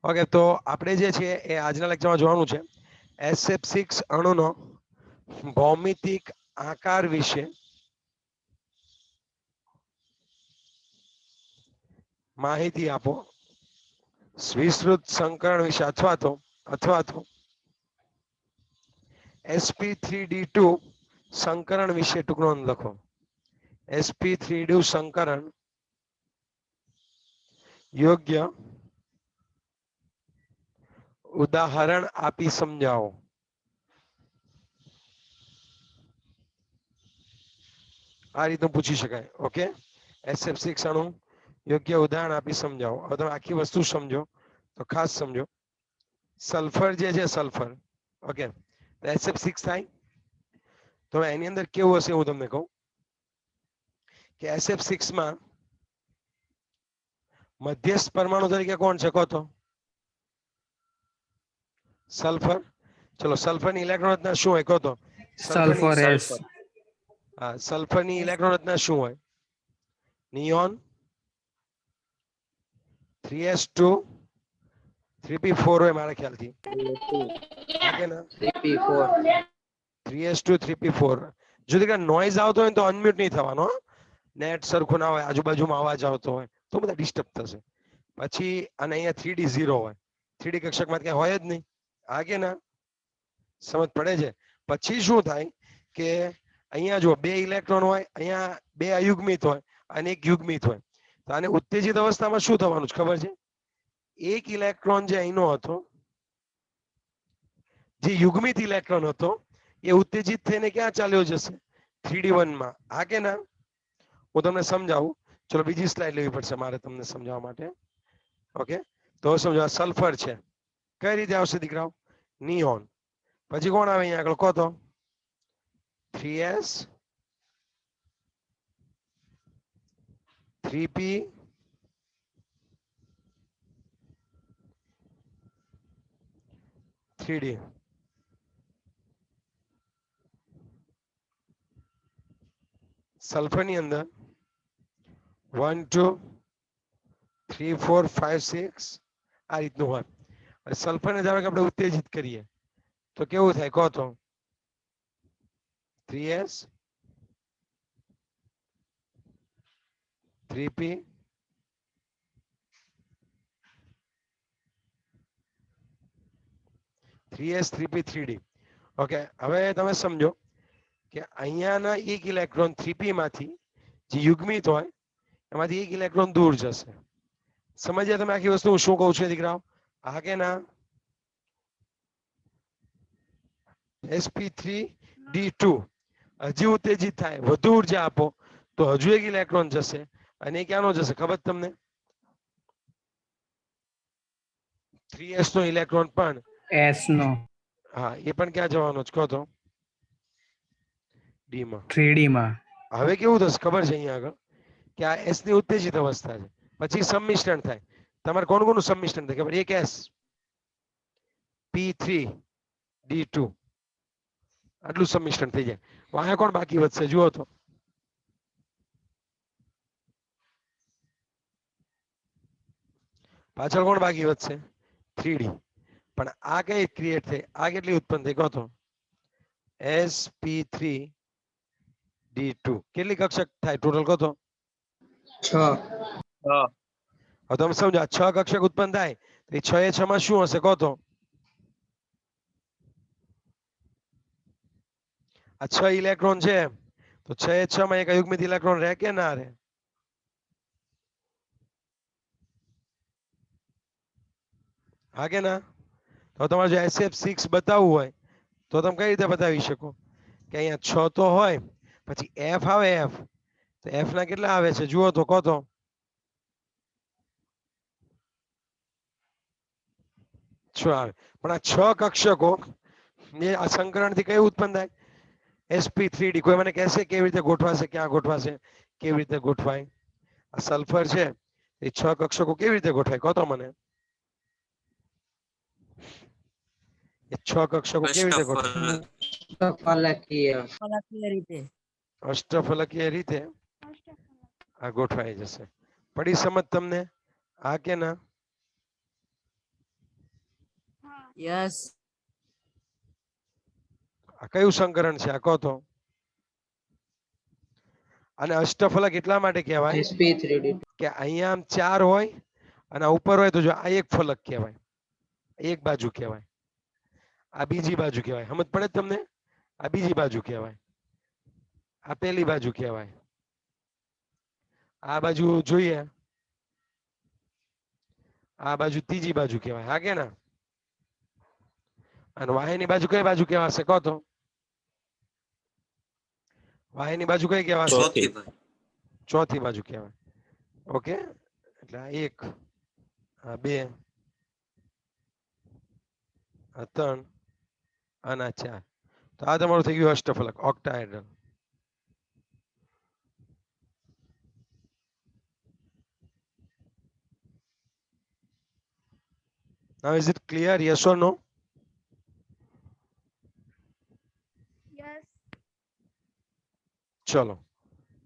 Okay, તો આપણે જે છે એ આજના લેક્ચરમાં જોવાનું છે SF6 અણુનો ભૌમિતિક આકાર વિશે માહિતી આપો, વિસ્તૃત સંકરણ વિશે અથવા તો sp3d2 સંકરણ વિશે ટૂંક નોંધ લખો. sp3d સંકરણ યોગ્ય ઉદાહરણ આપી સમજાવો. આ રીતનું પૂછી શકાય. ઓકે, SF6 અણુ યોગ્ય ઉદાહરણ આપી સમજાવો. હવે તમે આખી વસ્તુ સમજો તો ખાસ સમજો. સલ્ફર જે છે સલ્ફર, ઓકે, તો SF6 થાય. તો એની અંદર કેવું હશે હું તમને કહું કે SF6 માં મધ્યસ્થ પરમાણુ તરીકે કોણ છે કહો તો? સલ્ફર. ચલો, સલ્ફરની ઇલેક્ટ્રોન રચના શું હોય કહો તો? Sulphur S. હા, સલ્ફરની ઇલેક્ટ્રોન રચના શું હોય? નિયોન 3s2 3p4 હોય મારા ખ્યાલથી. હા કે ના? 3s2 3p4. જો કે નોઈઝ આવતો હોય તો અનમ્યુટ નહીં થવાનો. નેટ સરખું ના હોય, આજુબાજુમાં અવાજ આવતો હોય તો બધા ડિસ્ટર્બ થશે. પછી અને અહીંયા 3d0 હોય. 3d કક્ષકમાં ક્યાં હોય જ નહીં. હા કે ના? સમજ પડે છે? પછી શું થાય કે અહીંયા જો બે ઇલેક્ટ્રોન હોય, અહીંયા બે અયુગ્મિત હોય અને એક યુગ્મિત હોય. તો આને ઉત્તેજિત અવસ્થામાં શું થવાનું છે ખબર છે? એક ઇલેક્ટ્રોન જે અહીંનો હતો, જે યુગ્મિત ઇલેક્ટ્રોન હતો, એ ઉત્તેજિત થઈને ક્યાં ચાલ્યો જશે? 3d1 માં. હા કે ના? હું તમને સમજાવું. ચલો, બીજી સ્લાઇડ લેવી પડશે મારે તમને સમજાવવા માટે. ઓકે, તો સમજો સલ્ફર છે. કઈ રીતે આવશે દીકરાઓ? નિયોન. પછી કોણ આવે અહીંયા આગળ કહો તો? 3s 3p 3d. સલ્ફરની અંદર 1 2 3 4 5 6 આ રીતનું હોય. સલ્ફરને ધારો કે આપણે ઉત્તેજિત કરીએ તો કેવું થાય કહો તો? 3s 3p 3s 3p 3d. Okay, હવે તમે સમજો કે અહીંયાના એક ઇલેક્ટ્રોન 3p માંથી જે યુગ્મિત હોય એમાંથી એક ઇલેક્ટ્રોન દૂર જશે. સમજ્યા તમે આખી વસ્તુ હું શું કહું છું દીકરાઓ? હા કે ના? sp3d2 હજી ઉત્તેજિત થાય, વધુ ઉર્જા આપો તો હજુ એક ઇલેક્ટ્રોન જશે અને એ ક્યાંનો જશે ખબર તમને? 3s નો ઇલેક્ટ્રોન પણ એસ નો. હા, એ પણ ક્યાં જવાનો છે કહો તો? ડી માં. 3D માં. હવે કેવું થશે ખબર છે અહીંયા આગળ કે આ એસ ની ઉત્તેજિત અવસ્થા છે. પછી સંમિશ્રણ થાય. તમારે કોણ કોનું સંમિશ્રણ થાય ખબર? એક એસ p3d2 આટલું સંમિશ્રણ થઈ જાય. વાહે કોણ બાકી વધશે જુઓ તો? પાછળ કોણ બાકી વધશે? 3d. પણ આ કઈ ક્રિએટ થઈ? આ કેટલી ઉત્પન્ન થઈ કહો તો? sp3d2 કેટલી કક્ષક થાય ટોટલ કહો તો? 6. હવે તમે સમજો, આ 6 કક્ષક ઉત્પન્ન થાય તો 6 એ 6 માં શું હશે કહો તો? આ 6 ઇલેક્ટ્રોન છે તો 6 એ 6 માં એક અયુગ્મિત ઇલેક્ટ્રોન રહે કે ના રહે? હા કે ના? તો તમારે જો SF6 બતાવવું હોય તો તમે કઈ રીતે બતાવી શકો કે અહીંયા 6 તો હોય, પછી F આવે. F તો F ના કેટલા આવે છે જુઓ તો કહો તો? આવે. પણ આ 6 કક્ષકો એ આ સંકરણથી કઈ ઉત્પન્ન થાય? sp3d. કોઈ મને કહેશે કેવી રીતે ગોઠવાશે, ક્યાં ગોઠવાશે, કેવી રીતે ગોઠવાય? આ સલ્ફર છે એ 6 કક્ષકો કેવી રીતે ગોઠવાય કહો તો મને? એ 6 કક્ષકો કેવી રીતે ગોઠવાય? અષ્ટફલકીય રીતે આ ગોઠવાઈ જશે. પડી સમજ તમને? હા કે ના? Yes. આ કયું સંકરણ છે આ કહો તો? અને અષ્ટફલક એટલા માટે કહેવાય SP3D. કે અહીંયા આમ 4 હોય અને આ ઉપર હોય તો જો આ એક ફલક કહેવાય, એક બાજુ કહેવાય, આ બીજી બાજુ કહેવાય. સમજ પડે તમને? આ બીજી બાજુ કહેવાય, આ પેલી બાજુ કહેવાય. આ બાજુ જોઈએ, આ બાજુ ત્રીજી બાજુ કહેવાય. હા કે ના? અને વાયની બાજુ કઈ બાજુ કહેવાશે કહો તો? વાયની બાજુ કઈ કહેવાશે? ચોથી બાજુ કહેવાય. ઓકે, એટલે આ 1, આ 2, આ 3 અને આ 4. તો આ તમારું થઈ ગયું અષ્ટફલક, ઓક્ટાહેડ્રલ. Now is it clear? Yes or no? Yes. ચલો,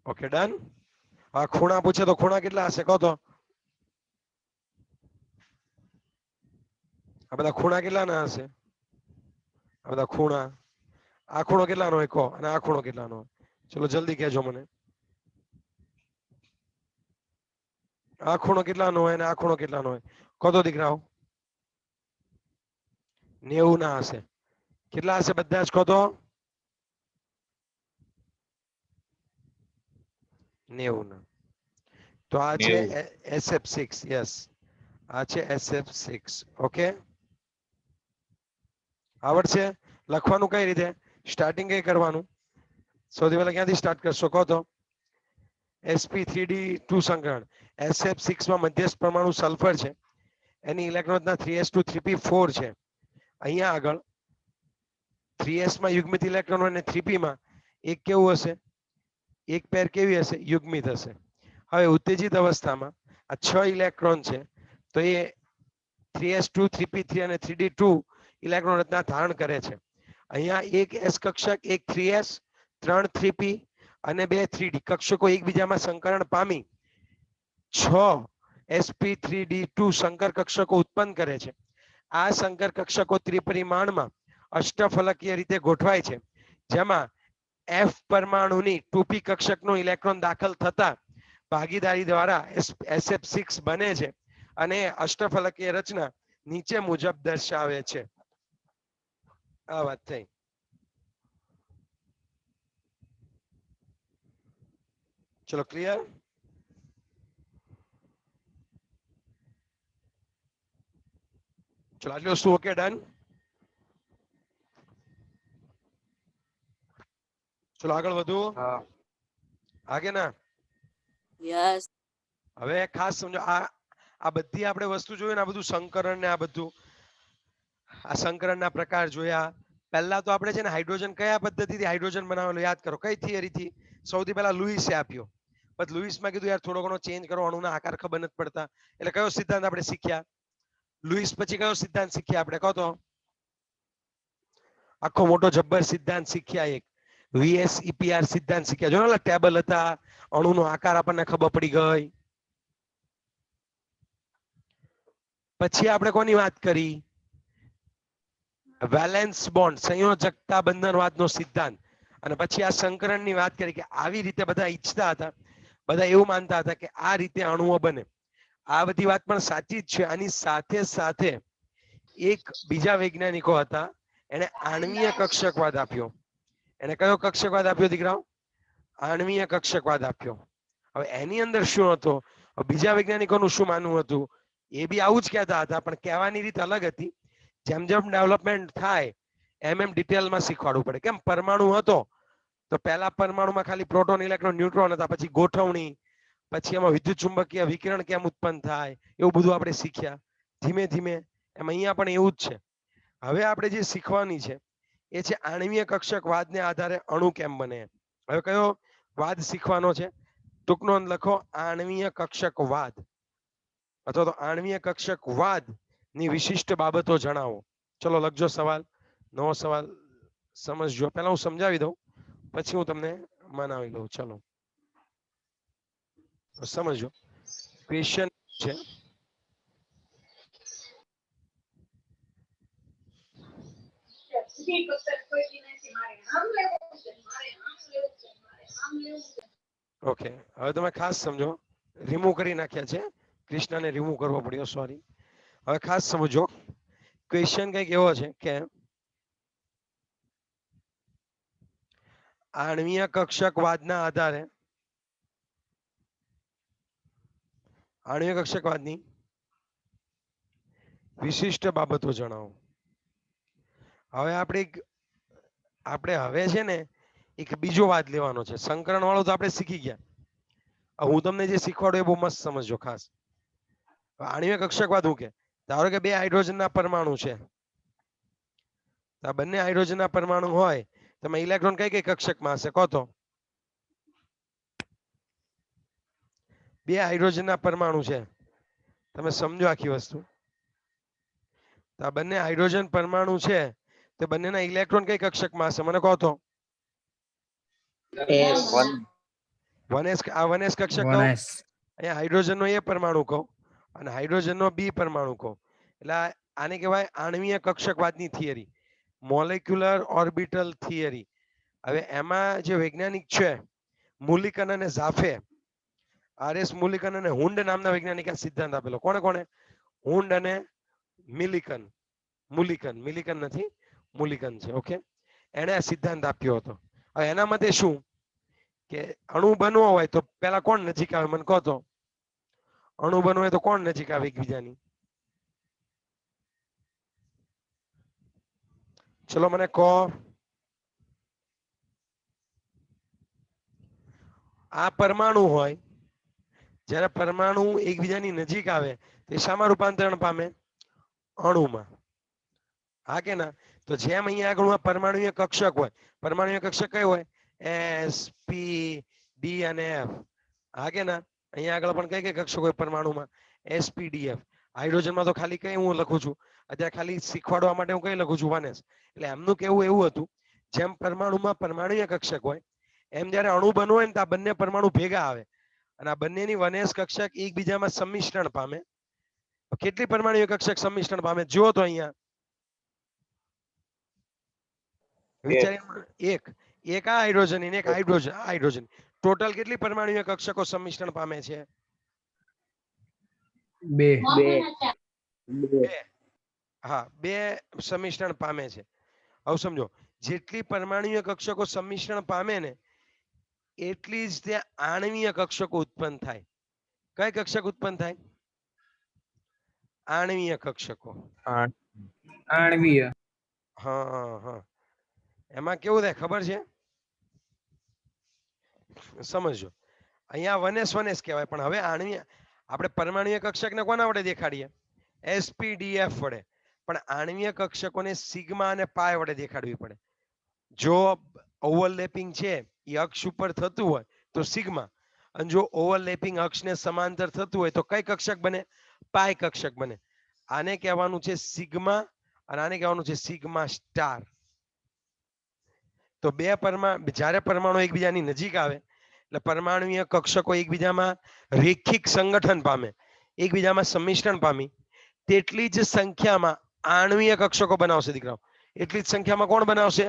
ઓકે, ડન. આ ખૂણા પૂછે તો ખૂણા કેટલા હશે કહો તો? આ બધા ખૂણા કેટલાના હશે? આ બધા ખૂણા, આ ખૂણો કેટલાનો હોય કહો, અને આ ખૂણો કેટલાનો હોય? ચલો જલ્દી કહેજો મને. આ ખૂણો કેટલાનો હોય અને આ ખૂણો કેટલાનો હોય? કહો તો દીકરાઓ. 90 ના હશે. કેટલા હશે બધા જ કહો તો? 90 ના. તો આ છે SF6. યસ, આ છે SF6. ઓકે, આવડશે લખવાનું કઈ રીતે? સ્ટાર્ટિંગ કઈ કરવાનું? સૌથી પહેલા ક્યાંથી સ્ટાર્ટ કરશો કહો તો? sp3d2 સંકરણ. SF6 માં મધ્યસ્થ પરમાણુ સલ્ફર છે, એની ઇલેક્ટ્રોન રચના 3s2 3p4 છે. અહીંયા આગળ 3s માં યુગ્મિત ઇલેક્ટ્રોન અને 3p માં એક કેવું હશે? એક પેર કેવી હશે? યુગ્મિત હશે. હવે ઉત્તેજિત અવસ્થામાં આ 6 ઇલેક્ટ્રોન છે, તો એ 3s2 3p3 અને 3d2 ઇલેક્ટ્રોન રચના ધારણ કરે છે. અહીંયા એક s કક્ષક, એક 3s, 3 3p અને 2 3d કક્ષકો એકબીજામાં સંકરણ પામી 6 sp3d2 સંકર કક્ષકો ઉત્પન્ન કરે છે. આ સંકર કક્ષકો ત્રિપરિમાણમાં અષ્ટફલકીય રીતે ગોઠવાય છે, જેમાં f પરમાણુની 2p કક્ષકનો ઇલેક્ટ્રોન દાખલ થતા ભાગીદારી દ્વારા SF6 બને છે અને અષ્ટફલકીય રચના નીચે મુજબ દર્શાવે છે. આ વાત થઈ. ચલો ક્લિયર? ચલો આટલી વસ્તુ ઓકે, ડન. ચલો આગળ વધુ. હા. આગે ના? Yes. હવે ખાસ સમજો, આ બધી આપણે વસ્તુ જોયું ને, આ બધું સંકરણ ને આ બધું, આ સંકરણના પ્રકાર જોયા. પહેલા તો આપણે છે ને હાઇડ્રોજન કયા પદ્ધતિથી હાઇડ્રોજન બનાવેલો યાદ કરો? કઈ થિયરીથી? સૌથી પહેલા લુઈસે આપ્યો. પછી લુઈસમાં કીધું યાર થોડો ઘણો ચેન્જ કરો, અણુના આકાર ખબર નથી પડતા, એટલે કયો સિદ્ધાંત આપણે શીખ્યા? લુઈસ પછી કયો સિદ્ધાંત શીખ્યા આપણે કહો તો? આખો મોટો જબ્બર સિદ્ધાંત શીખ્યા, એક VSEPR સિદ્ધાંત શીખ્યા. જો ને ટેબલ હતા, અણુનો આકાર આપણને ખબર પડી ગઈ. પછી આપણે કોની વાત કરી? વેલેન્સ બોન્ડ, સંયોજકતા બંધનવાદનો સિદ્ધાંત. અને પછી આ સંકરણની વાત કરી કે આવી રીતે બધા ઈચ્છતા હતા, બધા એવું માનતા હતા કે આ રીતે અણુઓ બને. આ બધી વાત પણ સાચી જ છે. આની સાથે સાથે એક બીજા વૈજ્ઞાનિકો હતા, એને આણ્વીય કક્ષકવાદ આપ્યો. એને કયો કક્ષકવાદ આપ્યો દીકરાઓ? આણ્વીય કક્ષકવાદ આપ્યો. હવે એની અંદર શું હતો? બીજા વૈજ્ઞાનિકોનું શું માનવું હતું? એ બી આવું જ કહેતા હતા, પણ કહેવાની રીત અલગ હતી. જેમ જેમ ડેવલપમેન્ટ થાય એમ એમ ડિટેલમાં શીખવાડવું પડે. કેમ? પરમાણુ હતો તો પહેલા પરમાણુમાં ખાલી પ્રોટોન, ઇલેક્ટ્રોન, ન્યુટ્રોન હતા, પછી ગોઠવણી, પછી એમાં વિદ્યુત ચુંબકીય વિકિરણ કેમ ઉત્પન્ન થાય, એવું બધું આપણે શીખ્યા. ધીમે ધીમે એમ અહીંયા પણ એવું જ છે. હવે આપણે જે શીખવાની છે એ છે આણ્વીય કક્ષકવાદને આધારે અણુ કેમ બને. હવે કયો વાદ શીખવાનો છે? ટૂંક નોંધ લખો, આણ્વીય કક્ષકવાદ અથવા તો આણ્વીય કક્ષકવાદ ની વિશિષ્ટ બાબતો જણાવો. ચલો લખજો સવાલ, નવો સવાલ સમજજો. પહેલા હું સમજાવી દઉં, પછી હું તમને મનાવી દઉં. ચલો સમજો. ક્વેશ્ચન છે, ઓકે, હવે તમે ખાસ સમજો. રિમૂવ કરી નાખ્યા છે, કૃષ્ણને રિમૂવ કરવો પડ્યો, સોરી. હવે ખાસ સમજો, ક્વેશ્ચન કંઈક એવો છે કે આણ્વીય કક્ષકવાદના આધારે આણ્વીય કક્ષકવાદની વિશિષ્ટ બાબતો જણાવો. હવે આપણે હવે છે ને એક બીજો વાદ લેવાનો છે. સંકરણ વાળો તો આપણે શીખી ગયા. હું તમને જે શીખવાડું એ બહુ મસ્ત સમજજો ખાસ. આણ્વીય કક્ષકવાદ હું કે, ધારો કે બે હાઇડ્રોજનના પરમાણુ છે, આ બંને હાઇડ્રોજનના પરમાણુ હોય, તમે ઇલેક્ટ્રોન કઈ કઈ કક્ષકમાં હશે કહો તો? બે હાઇડ્રોજનના પરમાણુ છે, તમે સમજો આખી વસ્તુ. આ બંને હાઇડ્રોજન પરમાણુ છે, તે બંનેના ઇલેક્ટ્રોન કઈ કક્ષકમાં હશે મને કહો તો? 1s. આ 1s કક્ષક કહું, 1s. અહીંયા હાઇડ્રોજનનો એ પરમાણુ કહું અને હાઇડ્રોજનનો બી પરમાણુ કહું, એટલે આને કહેવાય આણ્વીય કક્ષકવાદની થિયરી, મોલેક્યુલર ઓર્બિટલ થિયરી. હવે એમાં જે વૈજ્ઞાનિક છે મુલિકન અને ઝાફે, આરએસ મુલિકન અને હુન્ડ નામના વૈજ્ઞાનિકે સિદ્ધાંત આપેલો. કોણે કોણે? હુન્ડ અને મિલિકન. મિલિકન નથી, મુલિકન છે. ઓકે, એણે આ સિદ્ધાંત આપ્યો હતો. હવે એના મતે શું કે અણુ બનવો હોય તો પેલા કોણ નજીક આવે મને કહો તો? અણુ બનવો હોય તો કોણ નજીક આવે એકબીજાની? ચલો મને કહો. આ પરમાણુ હોય, જ્યારે પરમાણુ એકબીજાની નજીક આવે તે શામાં રૂપાંતરણ પામે? અણુમાં. હા કે ના? તો જેમ અહીંયા આગળ પરમાણુય કક્ષક હોય, પરમાણુય કક્ષક કઈ હોય? એસ, પી, ડી અને એફ. હા કે ના? અહીંયા આગળ પણ કઈ કઈ કક્ષક હોય પરમાણુમાં? એસ, પી, ડી, એફ. હાઇડ્રોજનમાં તો ખાલી કઈ હું લખું છું અત્યારે, ખાલી શીખવાડવા માટે હું કઈ લખું છું? 1s. એટલે એમનું કેવું એવું હતું, જેમ પરમાણુમાં પરમાણુય કક્ષક હોય, એમ જ્યારે અણુ બનવો હોય ને તો આ બંને પરમાણુ ભેગા આવે અને આ બંનેની 1s કક્ષક એકબીજામાં સંમિશ્રણ પામે. કેટલી પરમાણુય કક્ષક સંમિશ્રણ પામે જુઓ તો અહીંયા એક આ હાઇડ્રોજન અને એક હાઇડ્રોજન ટોટલ કેટલી પરમાણુય કક્ષકો સંમિશ્રણ પામે છે? 2. હા, 2 સંમિશ્રણ પામે છે. હવે સમજો, જેટલી પરમાણુય કક્ષકો સંમિશ્રણ પામે ને એટલી જ ત્યાં આણ્વીય કક્ષકો ઉત્પન્ન થાય. કઈ કક્ષક ઉત્પન્ન થાય? આણ્વીય કક્ષકો. આણ્વીય. હા. એમાં કેવું થાય ખબર છે? સમજો, અહીંયા 1s કહેવાય, પણ હવે આણ્વીય આપણે પરમાણુય કક્ષકને કોના વડે દેખાડીએ? sp-df વડે. પણ આણ્વીય કક્ષકોને સિગ્મા અને પાય વડે દેખાડવી પડે. જો ઓવરલેપિંગ છે એ અક્ષ ઉપર થતું હોય તો સિગ્મા, અને જો ઓવરલેપિંગ અક્ષને સમાંતર થતું હોય તો કઈ કક્ષક બને? પાય કક્ષક બને. આને કહેવાનું છે સિગ્મા અને આને કહેવાનું છે સિગ્મા સ્ટાર. તો જ્યારે પરમાણુ એકબીજાની નજીક આવે એટલે પરમાણુય કક્ષકો એકબીજામાં રેખિક સંગઠન પામે, એકબીજામાં સંમિશ્રણ પામી, તેટલી જ સંખ્યામાં આણ્વીય કક્ષકો બનાવશે દીકરાઓ. એટલી જ સંખ્યામાં કોણ બનાવશે?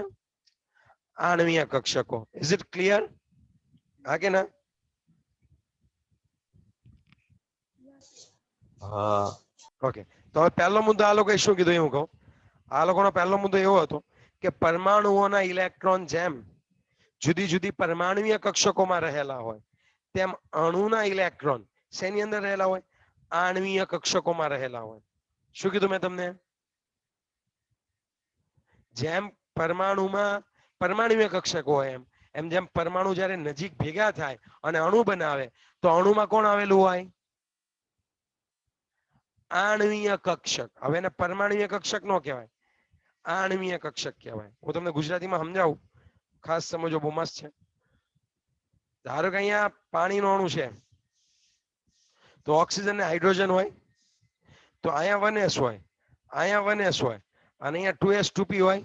આણ્વીય કક્ષકો. Is it clear? હા કે ના? હા. ઓકે, તો હવે પહેલો મુદ્દો આ લોકોએ શું કીધું એવું કહું. આ લોકોનો પહેલો મુદ્દો એવો હતો કે પરમાણુઓના ઇલેક્ટ્રોન જેમ જુદી જુદી પરમાણુય કક્ષકોમાં રહેલા હોય, તેમ અણુના ઇલેક્ટ્રોન શેની અંદર રહેલા હોય? આણ્વીય કક્ષકોમાં રહેલા હોય. શું કીધું મેં તમને? જેમ પરમાણુમાં પરમાણુય કક્ષકો હોય એમ જેમ પરમાણુ જ્યારે નજીક ભેગા થાય અને અણુ બનાવે તો અણુમાં કોણ આવેલું હોય? આણ્વીય કક્ષક. હવે એને પરમાણુય કક્ષક નો કહેવાય, આણ્વીય કક્ષક કહેવાય. હું તમને ગુજરાતીમાં સમજાવું, ખાસ સમજો, બહુ મસ્ત છે. ધારો કે અહીંયા પાણીનો અણુ છે તો ઓક્સિજન ને હાઇડ્રોજન હોય, તો અહીંયા 1s હોય, અહીંયા 1s હોય અને અહીંયા 2s2p હોય.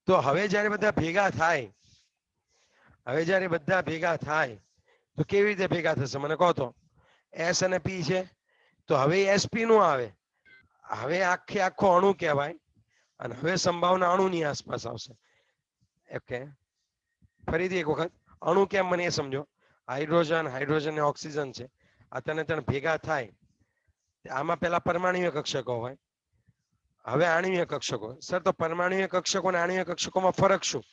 તો હવે જ્યારે બધા ભેગા થાય તો કેવી રીતે ભેગા થશે મને કહો તો? s અને p છે તો હવે sp નું આવે. હવે આખો અણુ કહેવાય અને હવે સંભાવના અણુની આસપાસ આવશે. ઓકે, ફરીથી એક વખત અણુ કેમ મને એ સમજો. હાઇડ્રોજન હાઇડ્રોજન ને ઓક્સિજન છે, આ ત્રણ ભેગા થાય, આમાં પેલા પરમાણુય કક્ષકો હોય, હવે આણ્વીય કક્ષકો. સર તો પરમાણુય કક્ષકો અને આણ્વીય કક્ષકોમાં ફરક શું?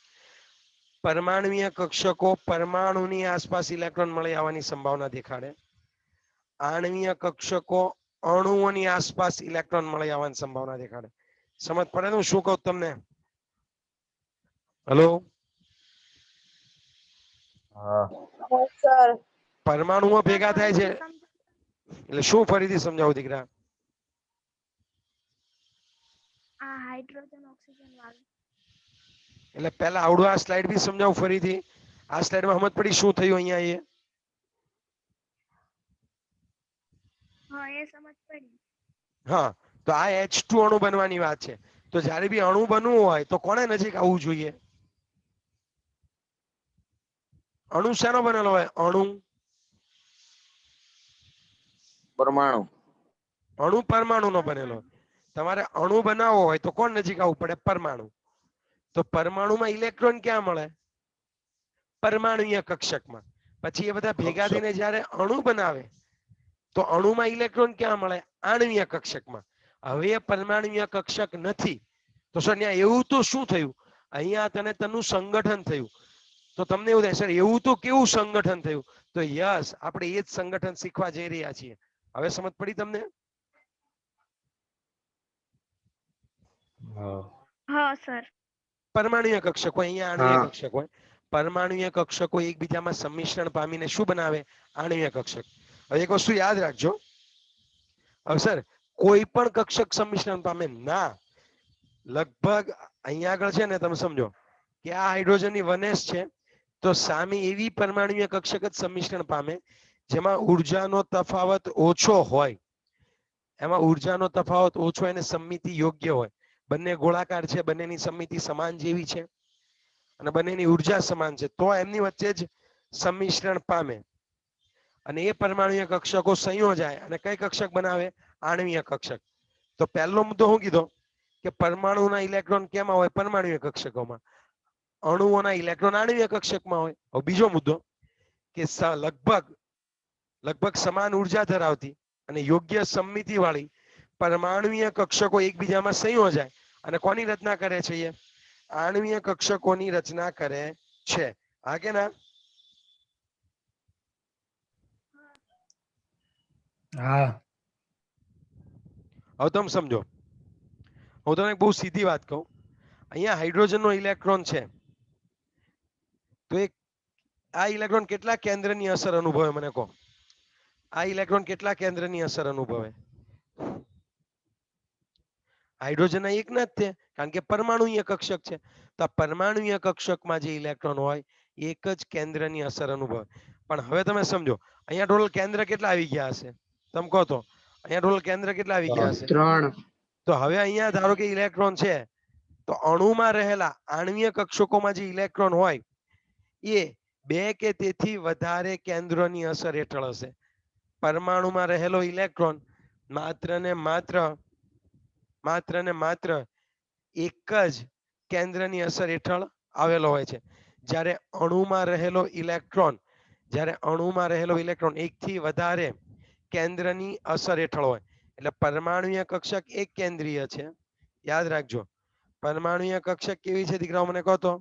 પરમાણુય કક્ષકો પરમાણુની આસપાસ ઇલેક્ટ્રોન મળી આવવાની સંભાવના દેખાડે. આણ્વીય કક્ષકો અણુઓની આસપાસ ઇલેક્ટ્રોન મળી આવવાની સંભાવના દેખાડે. સમજ પડે હું શું કહું તમને? હેલો, સર પરમાણુઓ ભેગા થાય છે એટલે શું? ફરીથી સમજાવું દીકરા. આ હાઇડ્રોજન ઓક્સિજન વાળું. એટલે પહેલા આવડું આ સ્લાઇડ બી સમજાવું ફરીથી. આ સ્લાઇડમાં સમજ પડી શું થયું અહીંયા? એ હા એ સમજ પડી. હા, તો આ H2 અણુ બનવાની વાત છે. તો જ્યારે બી અણુ બનવું હોય તો કોને નજીક આવવું જોઈએ? અણુ શેનો બનેલો હોય? અણુ પરમાણુ. અણુ પરમાણુ નો બનેલો હોય. તમારે અણુ બનાવવો હોય તો કોણ નજીક આવવું પડે? પરમાણુ. તો પરમાણુમાં ઇલેક્ટ્રોન ક્યાં મળે? પરમાણુય કક્ષકમાં. પછી એ બધા ભેગા થઈને જ્યારે અણુ બનાવે તો અણુમાં ઇલેક્ટ્રોન ક્યાં મળે? આણ્વીય કક્ષકમાં. હવે એ પરમાણુય કક્ષક નથી તો સર ત્યાં એવું તો શું થયું? અહીંયા તેનું સંગઠન થયું. તો તમને એવું થાય સર એવું તો કેવું સંગઠન થયું? તો યસ, આપણે એ જ સંગઠન શીખવા જઈ રહ્યા છીએ. હવે સમજ પડી તમને? હા સર. પરમાણુય કક્ષકો અહીંયા આણ્વીય કક્ષક હોય. પરમાણુય કક્ષકો એકબીજામાં સંમિશ્રણ પામીને શું બનાવે? આણ્વીય કક્ષક. હવે એક વસ્તુ યાદ રાખજો. હવે સર કોઈ પણ કક્ષક સંમિશ્રણ પામે ના? લગભગ અહીંયા આગળ છે ને, તમે સમજો કે આ હાઇડ્રોજનની 1s છે તો સામે એવી પરમાણુય કક્ષક જ સંમિશ્રણ પામે જેમાં ઉર્જાનો તફાવત ઓછો હોય. એમાં ઉર્જાનો તફાવત ઓછો એને સમમિતિ યોગ્ય હોય. બંને ગોળાકાર છે, બંનેની સમમિતિ સમાન જેવી છે અને બંનેની ઉર્જા સમાન છે, તો એમની વચ્ચે જ સંમિશ્રણ પામે. અને એ પરમાણુય કક્ષકો સંયોજાય અને કઈ કક્ષક બનાવે? આણ્વીય કક્ષક. તો પહેલો મુદ્દો શું કીધો? કે પરમાણુના ઇલેક્ટ્રોન કેમાં હોય? પરમાણુય કક્ષકોમાં. અણુઓના ઇલેક્ટ્રોન આણ્વીય કક્ષકમાં હોય. હવે બીજો મુદ્દો કે લગભગ સમાન ઉર્જા ધરાવતી અને યોગ્ય સમમિતિ વાળી પરમાણુય કક્ષકો એકબીજામાં સંયોજાય અને કોની રચના કરે છે? એ આણ્વીય કક્ષકોની રચના કરે છે. હા કે ના? હા. હવે તમે સમજો. હું તમને બહુ સીધી વાત કહું. અહીંયા હાઇડ્રોજનનો ઇલેક્ટ્રોન છે તો આ ઇલેક્ટ્રોન કેટલા કેન્દ્રની અસર અનુભવે? મને કહો. આ ઇલેક્ટ્રોન કેટલા કેન્દ્રની અસર અનુભવે? હાઇડ્રોજન એક ના જ તે, કારણ કે પરમાણુય કક્ષક છે. તો આ પરમાણુય કક્ષકમાં જે ઇલેક્ટ્રોન હોય એક જ કેન્દ્રની અસર અનુભવે. પણ હવે તમે સમજો, અહીંયા ટોટલ કેન્દ્ર કેટલા આવી ગયા હશે? તમે કહો તો. અહીંયા ટોટલ કેન્દ્ર કેટલા આવી ગયા હશે? 3. તો હવે અહીંયા ધારો કે ઇલેક્ટ્રોન છે તો અણુમાં રહેલા આણ્વીય કક્ષકોમાં જે ઇલેક્ટ્રોન હોય એ 2 કે તેથી વધારે કેન્દ્રોની અસર હેઠળ હશે. પરમાણુમાં રહેલો ઇલેક્ટ્રોન માત્ર ને માત્ર એક જ કેન્દ્રની અસર હેઠળ આવેલો હોય છે. જ્યારે અણુમાં રહેલો ઇલેક્ટ્રોન 1 થી વધારે કેન્દ્રની અસર હેઠળ હોય. એટલે પરમાણુય કક્ષક એક કેન્દ્રીય છે. યાદ રાખજો, પરમાણુય કક્ષક કેવી છે દીકરાઓ? મને કહો તો.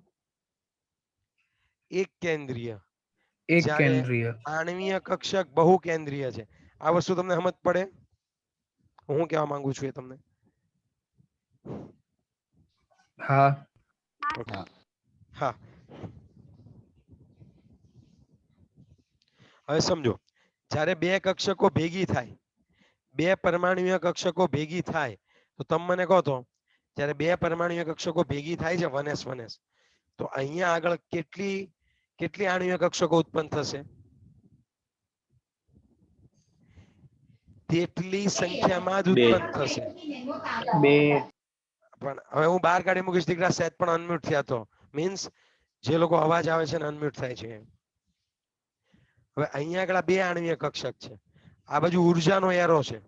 એક કેન્દ્રીય. એક જ્યારે કેન્દ્રીય. આણ્વીય કક્ષક બહુ કેન્દ્રીય છે. આ વસ્તુ તમને સમજ પડે? હું કહેવા માંગુ છું એ તમને. હા. હા. હવે સમજો, જ્યારે બે કક્ષકો ભેગી થાય, બે પરમાણુય કક્ષકો ભેગી થાય તો તમે મને કહો તો, જ્યારે બે પરમાણુય કક્ષકો ભેગી થાય છે 1s તો અહીંયા આગળ કેટલી આણ્વીય કક્ષકો ઉત્પન્ન થશે? તેટલી સંખ્યામાં જ ઉત્પન્ન થશે. 2. પણ હવે હું બહાર કાઢી મૂકીશ દીકરા, સેટ પણ અનમ્યુટ થયા તો મીન્સ જે લોકો અવાજ આવે છે ને અનમ્યુટ થાય છે. હવે અહીંયા આગળ 2 આણ્વીય કક્ષક છે, આ બાજુ ઉર્જાનો એરો છે.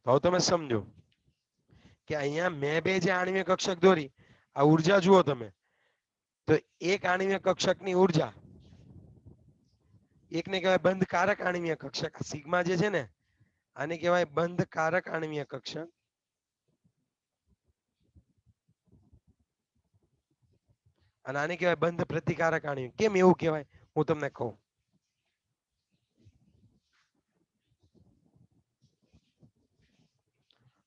તો હવે તમે સમજો કે અહીંયા મેં બે જે આણ્વીય કક્ષક દોરી, આ ઉર્જા જુઓ તમે, તો એક આણ્વીય કક્ષકની ઉર્જા, એકને કહેવાય બંધકારક આણ્વીય કક્ષક, આ સિગ્મા જે છે ને આને કહેવાય બંધકારક આણ્વીય કક્ષક, અને આને કહેવાય બંધ પ્રતિકારક આણ્વીય. કેમ એવું કહેવાય હું તમને કહું.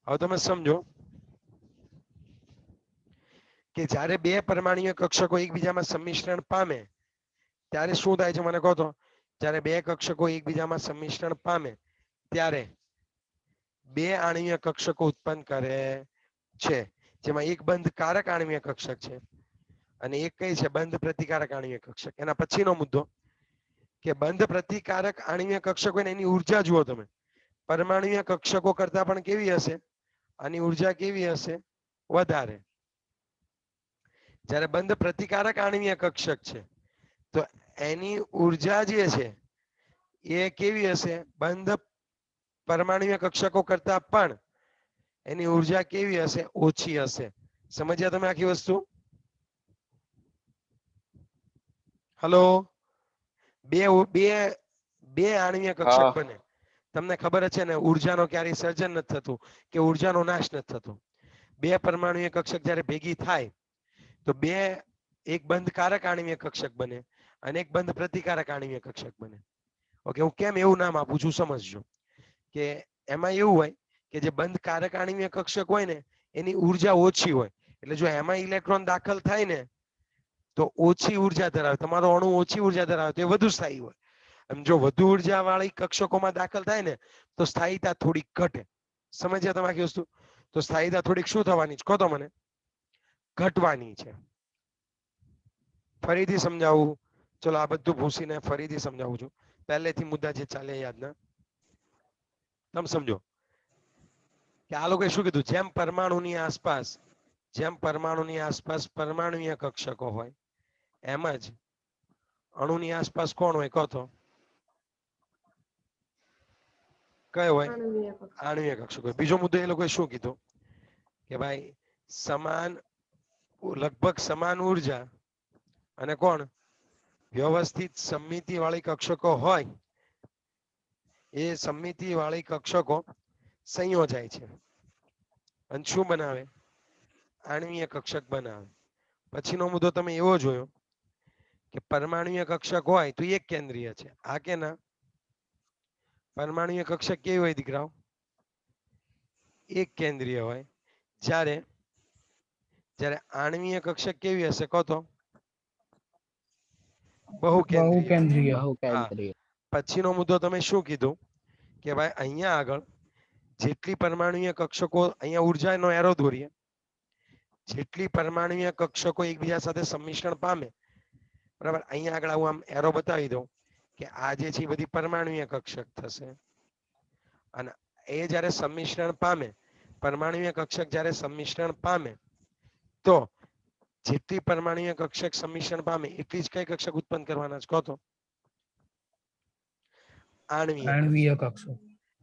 હવે તમે સમજો કે જ્યારે બે પરમાણ્વીય કક્ષકો એકબીજામાં સંમિશ્રણ પામે ત્યારે શું થાય છે મને કહો તો. જ્યારે બે કક્ષકો એકબીજામાં સંમિશ્રણ પામે ત્યારે બે આણ્વીય કક્ષકો ઉત્પન્ન કરે છે, જેમાં એક બંધકારક આણ્વીય કક્ષક છે અને એક કઈ છે બંધ પ્રતિકારક આણ્વીય કક્ષક. એના પછીનો મુદ્દો કે બંધ પ્રતિકારક આણ્વીય કક્ષક હોય ને એની ઉર્જા જુઓ તમે, પરમાણ્વીય કક્ષકો કરતા પણ કેવી હશે, આની ઉર્જા કેવી હશે, વધારે. જ્યારે બંધ પ્રતિકારક આણ્વીય કક્ષક છે તો એની ઉર્જા જે છે એ કેવી હશે, બંધ પરમાણ્વીય કક્ષકો કરતા પણ એની ઉર્જા કેવી હશે, ઓછી હશે. સમજ્યા તમે આખી વસ્તુ? હલો, બે બે બે આણ્વીય કક્ષક હા. બને, તમને ખબર જ છે ને ઉર્જાનો ક્યારેય સર્જન નથી થતું કે ઉર્જાનો નાશ નથી થતો. બે પરમાણ્વીય કક્ષક જ્યારે ભેગી થાય તો બે, એક બંધકારક આણ્વીય કક્ષક બને અને એક બંધ પ્રતિકારક આણ્વીય કક્ષક બને. ઓકે, હું કેમ એવું નામ આપું છું સમજજો. કે એમાં એવું હોય કે જે બંધકારક આણ્વીય કક્ષક હોય ને એની ઉર્જા ઓછી હોય, એટલે જો એમાં ઇલેક્ટ્રોન દાખલ થાય ને તો ઓછી ઉર્જા ધરાવે, તમારો અણુ ઓછી ઉર્જા ધરાવે તો એ વધુ સ્થાયી હોય. અને જો વધુ ઉર્જા વાળી કક્ષકોમાં દાખલ થાય ને તો સ્થાયીતા થોડીક ઘટે. સમજ્યા તમે આખી વસ્તુ? તો સ્થાયીતા થોડીક શું થવાની છે કહો તો મને? ઘટવાની છે. ફરીથી સમજાવું, ચલો આ બધું ભૂસીને ફરીથી સમજાવું છું. પહેલેથી મુદ્દા જે ચાલે યાદના તમે સમજો કે આ લોકોએ શું કીધું, જેમ પરમાણુની આસપાસ પરમાણુય કક્ષકો હોય એમ જ અણુની આસપાસ કોણ હોય કહો તો? કયો હોય? આણ્વીય કક્ષક હોય. બીજો મુદ્દો એ લોકોએ શું કીધું કે ભાઈ સમાન, લગભગ સમાન ઉર્જા અને કોણ વ્યવસ્થિત સમમિતિ વાળી કક્ષકો હોય એ સમમિતિ વાળી કક્ષકો સંયોજાય છે અને શું બનાવે, આણ્વીય કક્ષક બનાવે. પછીનો મુદ્દો તમે એવો જોયો કે પરમાણ્વીય કક્ષક હોય તો એક કેન્દ્રીય છે, આ કે ના? પરમાણ્વીય કક્ષક કેવી હોય દીકરાઓ? એક કેન્દ્રીય હોય. જ્યારે જ્યારે આણ્વીય કક્ષક કેવી હશે કહો તો? બહુ કેન્દ્રીય. બહુકેન્દ્રીય. હા. પછીનો મુદ્દો તમે શું કીધું કે ભાઈ અહીંયા આગળ જેટલી પરમાણ્વીય કક્ષકો, અહીંયા ઉર્જાનો એરો દોરીએ, જેટલી પરમાણ્વીય કક્ષકો એકબીજા સાથે સંમિશ્રણ પામે, બરાબર, અહીંયા આગળ હું આમ એરો બતાવી દઉં કે આ જે છે એ બધી પરમાણ્વીય કક્ષક થશે અને એ જ્યારે સંમિશ્રણ પામે, પરમાણ્વીય કક્ષક જ્યારે સંમિશ્રણ પામે તો જેટલી પરમાણ્વીય કક્ષક સંમિશ્રણ પામે એટલી જ કઈ કક્ષક ઉત્પન્ન કરવાના છે કહો તો? આણ્વીય કક્ષક. આણ્વીય કક્ષક.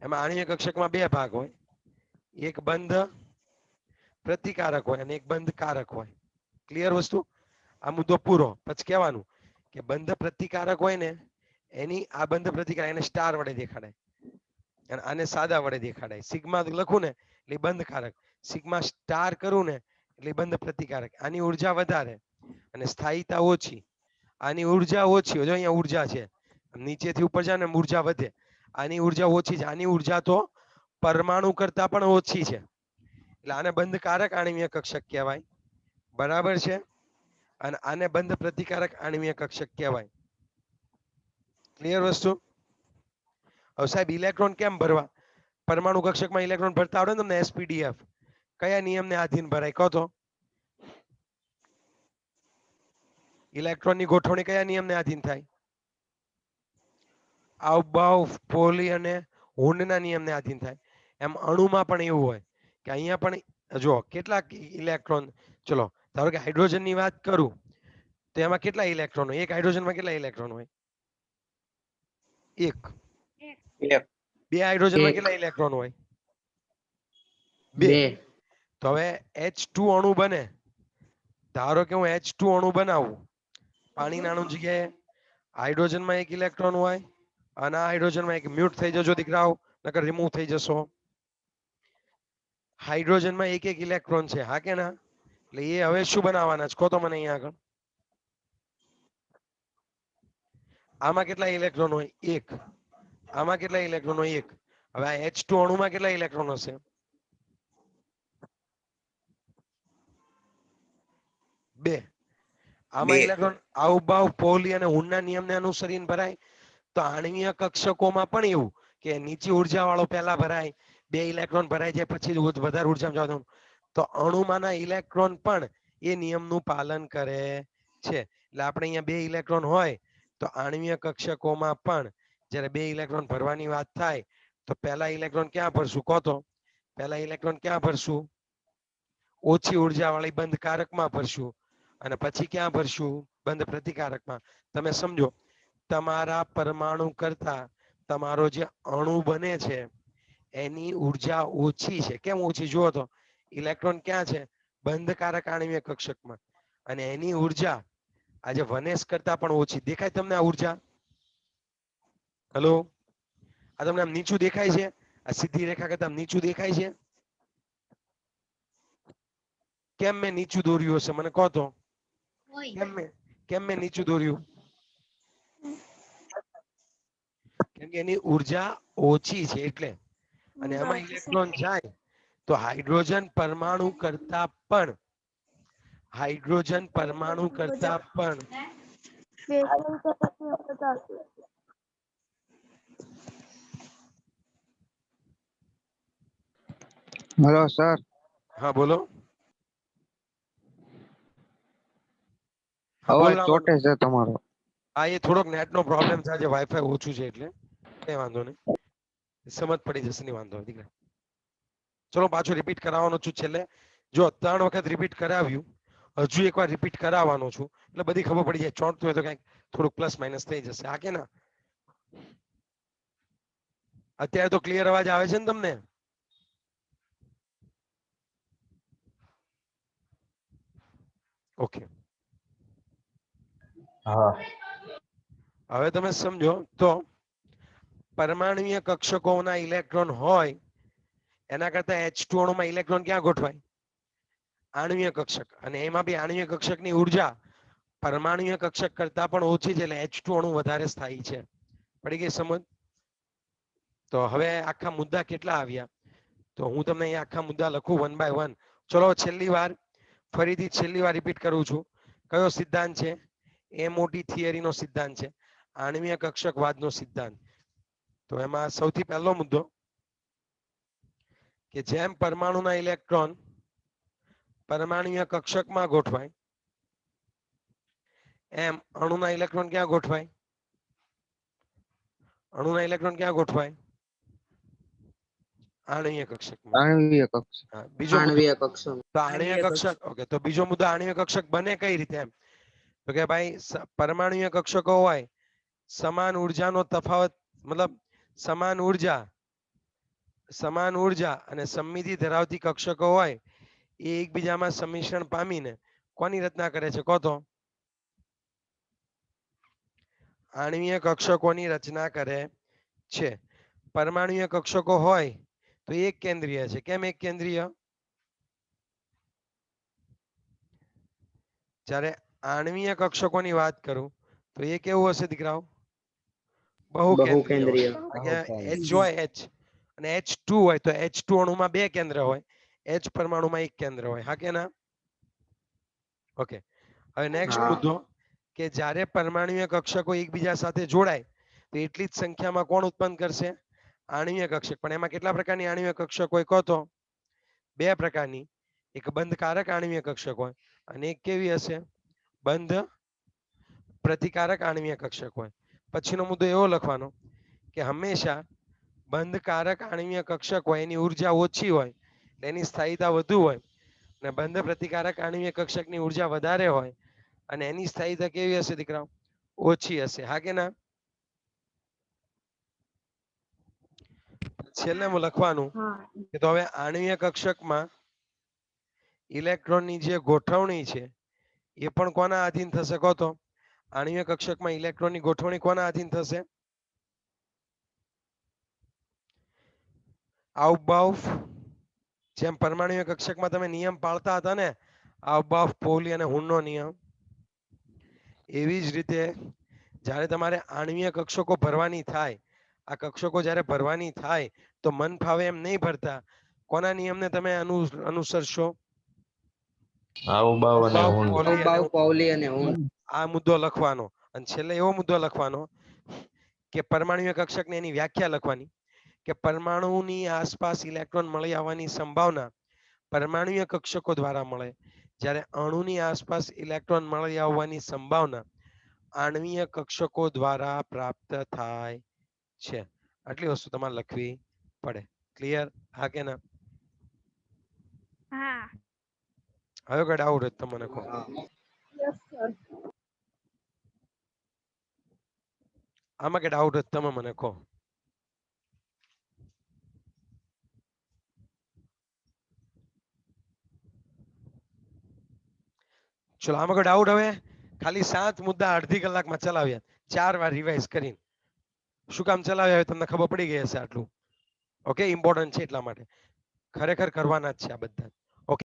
એમાં આણ્વીય કક્ષકમાં બે ભાગ હોય, એક બંધ પ્રતિકારક હોય અને એક બંધકારક હોય. ક્લિયર વસ્તુ? આ મુદ્દો પૂરો. પછી કહેવાનું કે બંધ પ્રતિકારક હોય ને એની, આ બંધ પ્રતિકારક એને સ્ટાર વડે દેખાડાય અને આને સાદા વડે દેખાડાય. સિગ્મા લખું ને એટલે બંધકારક, સિગ્મા સ્ટાર કરું ને એટલે બંધ પ્રતિકારક. આની ઉર્જા વધારે અને સ્થાયીતા ઓછી. આની ઉર્જા ઓછી, જો અહીંયા ઉર્જા છે, નીચેથી ઉપર જાય ને ઉર્જા વધે. આની ઉર્જા ઓછી છે, આની ઉર્જા તો પરમાણુ કરતા પણ ઓછી છે, એટલે આને બંધકારક આણ્વીય કક્ષક કહેવાય. બરાબર છે? અને આને બંધ પ્રતિકારક આણ્વીય કક્ષક કહેવાય. ક્લિયર વસ્તુ? હવે સાહેબ ઇલેક્ટ્રોન કેમ ભરવા? પરમાણુ કક્ષકમાં ઇલેક્ટ્રોન ભરતા આવડે ને તમને? એસપીડીએફ કયા નિયમને આધીન ભરાય કહો તો? ઇલેક્ટ્રોનની ગોઠવણી કયા નિયમને આધીન થાય? આઉબાઉ, પોલી અને હુન્ડના નિયમને આધીન થાય. એમ અણુમાં પણ એવું હોય કે અહીંયા પણ જો કેટલાક ઇલેક્ટ્રોન, ચલો ધારો કે હાઇડ્રોજનની વાત કરું તો એમાં કેટલા ઇલેક્ટ્રોન હોય? એક હાઇડ્રોજનમાં કેટલા ઇલેક્ટ્રોન હોય? એક. એક. બે હાઇડ્રોજનમાં કેટલા ઇલેક્ટ્રોન હોય? બે. 2 તો હવે H2 અણુ બને. ધારો કે હું H2 અણુ બનાવું, પાણીના અણુ જગ્યાએ હાઇડ્રોજનમાં એક ઇલેક્ટ્રોન હોય અને આ હાઇડ્રોજનમાં એક મ્યુટ થઈ જજો દીકરાઓ, નકર રિમૂવ થઈ જશો. હાઇડ્રોજનમાં એક એક ઇલેક્ટ્રોન છે, હા કે ના? એટલે એ હવે શું બનાવવાના છે કહો તો મને અહીંયા આગળ. આમાં કેટલા ઇલેક્ટ્રોન હોય? એક. આમાં કેટલા ઇલેક્ટ્રોન હોય? એક. હવે આ H2 અણુમાં કેટલા ઇલેક્ટ્રોન હશે? 2. આમાં 2 ઇલેક્ટ્રોન આઉબાઉ પોલી અને હુનના નિયમને અનુસરીને ભરાય. તો આણ્વીય કક્ષકોમાં પણ એવું કે નીચી ઉર્જા વાળો પહેલા ભરાય, 2 ઇલેક્ટ્રોન ભરાય જાય પછી વધારે ઉર્જામાં જવાનું. તો અણુમાંના ઇલેક્ટ્રોન પણ એ નિયમનું પાલન કરે છે. એટલે આપણે અહીંયા 2 ઇલેક્ટ્રોન હોય તો આણ્વીય કક્ષકોમાં પણ જ્યારે 2 ઇલેક્ટ્રોન ભરવાની વાત થાય તો પહેલા ઇલેક્ટ્રોન ક્યાં ભરશું કહો તો? પહેલા ઇલેક્ટ્રોન ક્યાં ભરશું? ઓછી ઉર્જા વાળી બંધ કારકમાં ભરશું. અને પછી ક્યાં ભરશું? બંધ પ્રતિકારકમાં. તમે સમજો, તમારા પરમાણુ કરતા તમારો જે અણુ બને છે એની ઉર્જા ઓછી છે. કેમ ઓછી? જુઓ તો ઇલેક્ટ્રોન ક્યાં છે? બંધકારક આણ્વીય કક્ષકમાં. અને એની ઉર્જા આજે 1s કરતા પણ ઓછી. દેખાય તમને આ ઉર્જા? હેલો, આ તમને આમ નીચું દેખાય છે? આ સીધી રેખા કરતા આમ નીચું દેખાય છે? કેમ મેં નીચું દોર્યું હશે મને કહો તો? કેમ મેં નીચું દોર્યું? કેમ કે એની ઉર્જા ઓછી છે એટલે. અને એમાં ઇલેક્ટ્રોન જાય તો હાઇડ્રોજન પરમાણુ કરતા પણ હેલો સર. હા બોલો. હા અવાજ બોલ રાવણ. ચોટે છે તમારો. હા એ થોડોક નેટ નો પ્રોબ્લેમ છે, આજે વાઈફાઈ ઓછું છે એટલે કઈ વાંધો નહીં, સમજ પડી જશે, નહીં વાંધો દીકરા. ચલો પાછું રિપીટ કરાવવાનો છું છેલ્લે. જો 3 વખત રિપીટ કરાવ્યું, હજુ એકવાર રિપીટ કરાવવાનો છું એટલે બધી ખબર પડી જાય. ચોંટતું હોય તો કઈક થોડુંક પ્લસ માઇનસ થઈ જશે, હા કે ના? અત્યારે તો ક્લિયર અવાજ આવે છે ને તમને? ઓકે. હા. હવે તમે સમજો તો પરમાણુય કક્ષકોના ઇલેક્ટ્રોન હોય એના કરતા H2 અણુમાં ઇલેક્ટ્રોન ક્યાં ગોઠવાય? આણ્વીય કક્ષક. અને એમાં બી આણ્વીય કક્ષકની ઉર્જા પરમાણુય કક્ષક કરતા પણ ઓછી છે એટલે H2 અણુ વધારે સ્થાયી છે. પડી ગઈ સમજ? તો હવે આખા મુદ્દા કેટલા આવ્યા? તો હું તમને અહીંયા આખા મુદ્દા લખું 1 by 1. ચલો ફરીથી છેલ્લી વાર રિપીટ કરું છું. કયો સિદ્ધાંત છે? એ મોટી થિયરીનો સિદ્ધાંત છે, આણ્વીય કક્ષકવાદનો સિદ્ધાંત. તો એમાં સૌથી પહેલો મુદ્દો કે જેમ પરમાણુના ઇલેક્ટ્રોન પરમાણુય કક્ષકમાં ગોઠવાય એમ અણુના ઇલેક્ટ્રોન ક્યાં ગોઠવાય? અણુના ઇલેક્ટ્રોન ક્યાં ગોઠવાય? આણ્વીય કક્ષકમાં. આણ્વીય કક્ષ. બીજો મુદ્દો આણ્વીય કક્ષક. તો આણ્વીય કક્ષક. ઓકે, તો બીજો મુદ્દો આણ્વીય કક્ષક બને કઈ રીતે એમ? તો કે ભાઈ પરમાણુય કક્ષકો હોય, સમાન ઉર્જાનો તફાવત, મતલબ સમાન ઉર્જા અને સમમિતિ ધરાવતી કક્ષકો હોય એ એકબીજામાં સમિશ્રણ પામીને કોની રચના કરે છે કહો તો? આણ્વીય કક્ષકોની રચના કરે છે. પરમાણુય કક્ષકો હોય તો એક કેન્દ્રીય છે. કેમ એક કેન્દ્રીય? જ્યારે આણ્વીય કક્ષકોની વાત કરું તો એ કેવું હશે દીકરાઓ? બહુ કેન્દ્રીય હોય. H હોય H અને H2 હોય તો H2 અણુમાં 2 કેન્દ્ર હોય, H પરમાણુમાં 1 કેન્દ્ર હોય, હા કે ના? ઓકે. હવે નેક્સ્ટ હા. મુદ્દો કે જ્યારે પરમાણુય કક્ષકો એકબીજા સાથે જોડાય તો એટલી જ સંખ્યામાં કોણ ઉત્પન્ન કરશે? આણ્વીય કક્ષક. પણ એમાં કેટલા પ્રકારની આણ્વીય કક્ષક હોય કહો તો? 2 પ્રકારની. એક બંધકારક આણ્વીય કક્ષક હોય અને એક કેવી હશે? બંધ પ્રતિકારક આણ્વીય કક્ષક હોય. પછીનો મુદ્દો એવો લખવાનો કે હંમેશા બંધકારક આણ્વીય કક્ષક હોય એની ઉર્જા ઓછી હોય, એની સ્થાયીતા વધુ હોય, અને બંધ પ્રતિકારક આણ્વીય કક્ષકની ઉર્જા વધારે હોય અને એની સ્થાયીતા કેવી હશે દીકરાઓ? ઓછી હશે, હા કે ના? પછી છેલ્લે હું લખવાનું હા કે તો હવે આણ્વીય કક્ષકમાં ઇલેક્ટ્રોનની જે ગોઠવણી છે એ પણ કોના આધીન થશે કહો તો? આણ્વીય કક્ષકમાં ઇલેક્ટ્રોનની ગોઠવણી કોના આધીન થશે? આઉટબાઉફ, જેમ પરમાણ્વીય કક્ષકમાં તમે નિયમ પાળતા હતા ને, આઉટબાઉફ, પોલી અને હુનનો નિયમ, એવી જ રીતે જ્યારે તમારે આણ્વીય કક્ષકો ભરવાની થાય, આ કક્ષકો જ્યારે ભરવાની થાય તો મન ફાવે એમ નહીં ભરતા. કોના નિયમને તમે અનુસરશો? આઉબાઉ અને આઉટબાઉફ, ઊંડ. પોલી અને બાવ પાઉલી અને હું આ મુદ્દો લખવાનો. અને છેલ્લે એવો મુદ્દો લખવાનો કે પરમાણ્વીય કક્ષકને એની વ્યાખ્યા લખવાની કે પરમાણુની આસપાસ ઇલેક્ટ્રોન મળી આવવાની સંભાવના પરમાણ્વીય કક્ષકો દ્વારા મળે, જ્યારે અણુની આસપાસ ઇલેક્ટ્રોન મળી આવવાની સંભાવના આણ્વીય કક્ષકો દ્વારા પ્રાપ્ત થાય છે. આટલી વસ્તુ તમારે લખવી પડે. ક્લિયર? હા કે ના? હા હવે કઈ ડાઉટ હોય તો તમને કહો. આમાં કઈ ડાઉટ હોય તો તમે મને કહો. ચલો, આમાં કોઈ ડાઉટ? હવે ખાલી 7 મુદ્દા અડધી કલાકમાં ચલાવ્યા, 4 વાર રિવાઇઝ કરીને. શું કામ ચલાવ્યા હોય તમને ખબર પડી ગઈ હશે આટલું. ઓકે, ઇમ્પોર્ટન્ટ છે એટલા માટે. ખરેખર કરવાના જ છે આ બધા.